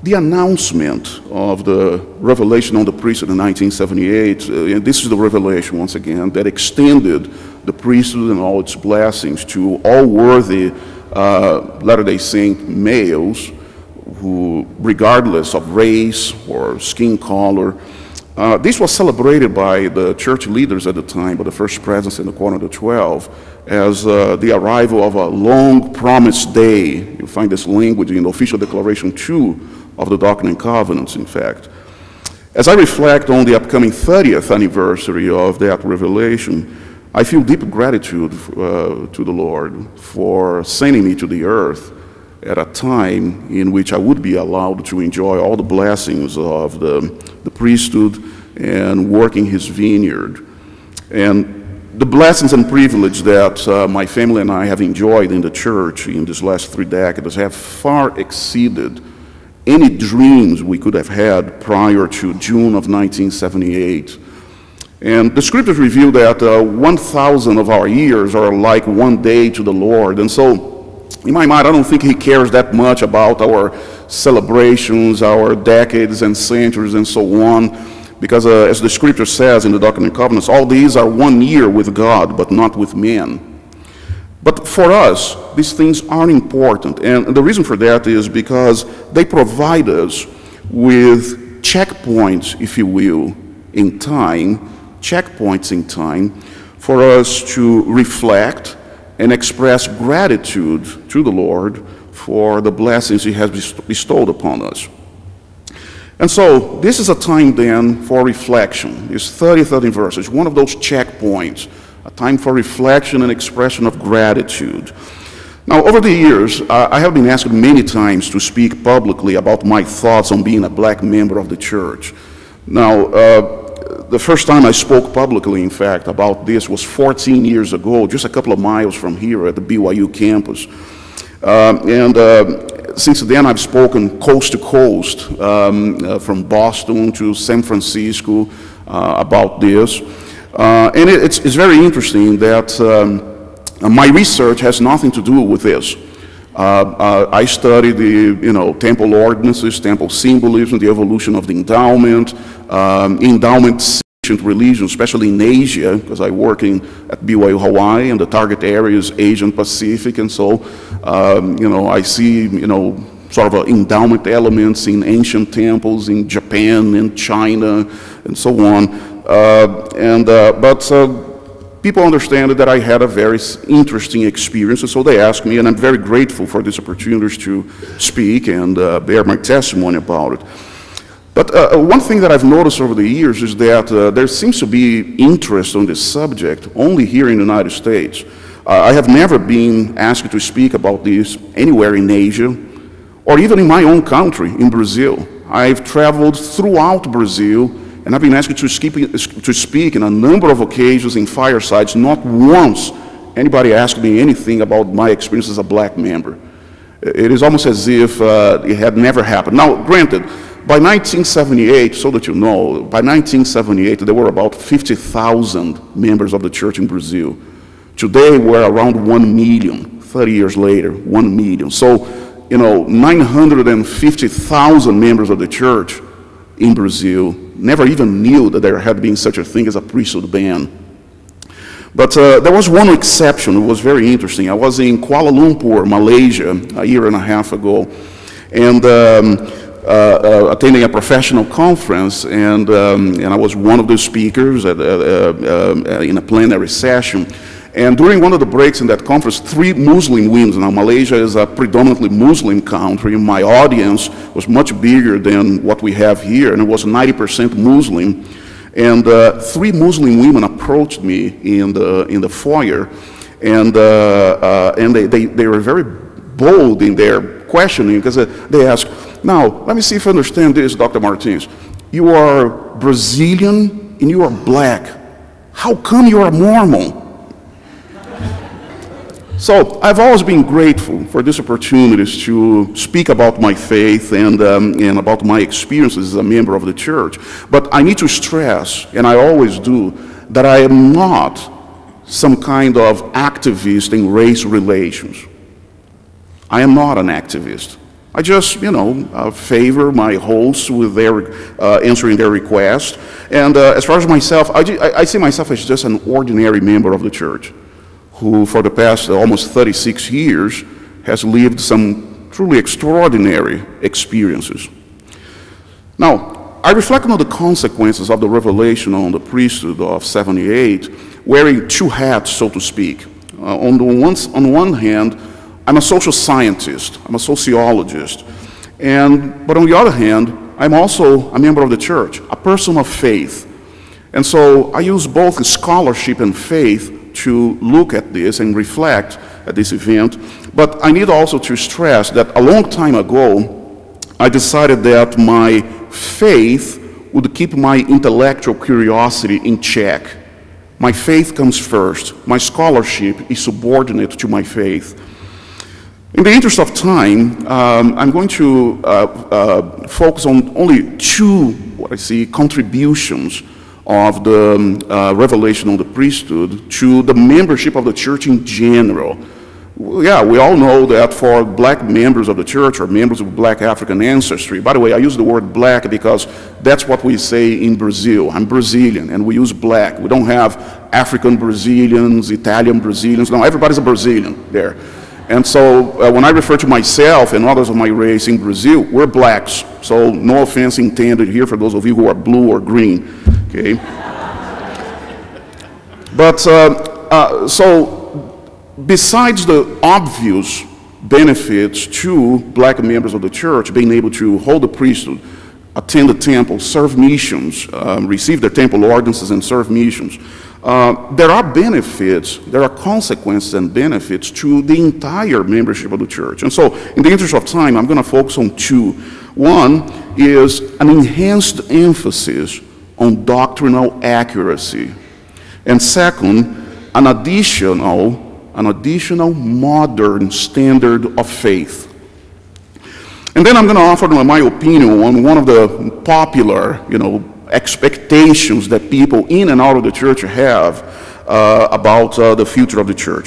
the announcement of the revelation on the priesthood in 1978, and this is the revelation once again, that extended the priesthood and all its blessings to all worthy Latter-day Saint males who, regardless of race or skin color, this was celebrated by the church leaders at the time, by the First Presence and the Quorum of the 12, as the arrival of a long-promised day. You find this language in the official declaration 2 of the Doctrine and Covenants, in fact. As I reflect on the upcoming 30th anniversary of that revelation, I feel deep gratitude to the Lord for sending me to the earth at a time in which I would be allowed to enjoy all the blessings of the priesthood and working his vineyard. And the blessings and privilege that my family and I have enjoyed in the church in these last 3 decades have far exceeded any dreams we could have had prior to June of 1978. And the scriptures reveal that 1,000 of our years are like one day to the Lord. And so, in my mind, I don't think he cares that much about our celebrations, our decades and centuries and so on, because as the scripture says in the Doctrine and Covenants, all these are 1 year with God, but not with men. But for us, these things are important, and the reason for that is because they provide us with checkpoints, if you will, in time, checkpoints in time, for us to reflect and express gratitude to the Lord for the blessings he has bestowed upon us. And so, this is a time then for reflection. This 30th anniversary is one of those checkpoints, a time for reflection and expression of gratitude. Now, over the years, I have been asked many times to speak publicly about my thoughts on being a black member of the church. Now, the first time I spoke publicly, in fact, about this was 14 years ago, just a couple of miles from here at the BYU campus. Since then, I've spoken coast to coast, from Boston to San Francisco, about this. And it's very interesting that my research has nothing to do with this. I study the temple ordinances, temple symbolism, the evolution of the endowment, endowment ancient religion, especially in Asia, because I work at BYU Hawaii, and the target area is Asian Pacific, and so I see sort of endowment elements in ancient temples in Japan and China and so on. But people understand that I had a very interesting experience, and so they asked me, and I'm very grateful for this opportunity to speak and bear my testimony about it. But one thing that I've noticed over the years is that there seems to be interest on this subject only here in the United States. I have never been asked to speak about this anywhere in Asia, or even in my own country, in Brazil. I've traveled throughout Brazil, and I've been asked to speak in a number of occasions in firesides. Not once anybody asked me anything about my experience as a black member. It is almost as if it had never happened. Now, granted, by 1978, so that you know, by 1978 there were about 50,000 members of the church in Brazil. Today we're around 1 million, 30 years later, 1 million. So, 950,000 members of the church in Brazil never even knew that there had been such a thing as a priesthood ban. But there was one exception. It was very interesting. I was in Kuala Lumpur, Malaysia, a year and a half ago, and attending a professional conference, and I was one of the speakers in a plenary session. And during one of the breaks in that conference, 3 Muslim women, now Malaysia is a predominantly Muslim country, my audience was much bigger than what we have here, and it was 90% Muslim. And 3 Muslim women approached me in the foyer, and they were very bold in their questioning, because they asked, now, let me see if I understand this, Dr. Martins. You are Brazilian and you are black. How come you are Mormon? So I've always been grateful for this opportunity to speak about my faith and about my experiences as a member of the church. But I need to stress, and I always do, that I am not some kind of activist in race relations. I am not an activist. I just, favor my hosts with their answering their request. And as far as myself, I see myself as just an ordinary member of the church who, for the past almost 36 years, has lived some truly extraordinary experiences. Now, I reflect on the consequences of the revelation on the priesthood of 78, wearing two hats, so to speak. On one hand, I'm a social scientist, I'm a sociologist, but on the other hand, I'm also a member of the church, a person of faith. And so I use both scholarship and faith to look at this and reflect at this event. But I need also to stress that a long time ago, I decided that my faith would keep my intellectual curiosity in check. My faith comes first. My scholarship is subordinate to my faith. In the interest of time, I'm going to focus on only two, what I see, contributions of the revelation on the priesthood to the membership of the church in general. Yeah, we all know that for black members of the church or members of black African ancestry, by the way, I use the word black because that's what we say in Brazil. I'm Brazilian, and we use black. We don't have African Brazilians, Italian Brazilians. No, everybody's a Brazilian there. And so when I refer to myself and others of my race in Brazil, we're blacks. So no offense intended here for those of you who are blue or green, okay? But so besides the obvious benefits to black members of the church being able to hold the priesthood, attend the temple, serve missions, receive their temple ordinances and serve missions, there are benefits, there are consequences and benefits to the entire membership of the church. And so, in the interest of time, I'm going to focus on two. One is an enhanced emphasis on doctrinal accuracy. And second, an additional modern standard of faith. And then I'm going to offer my opinion on one of the popular, expectations that people in and out of the church have about the future of the church.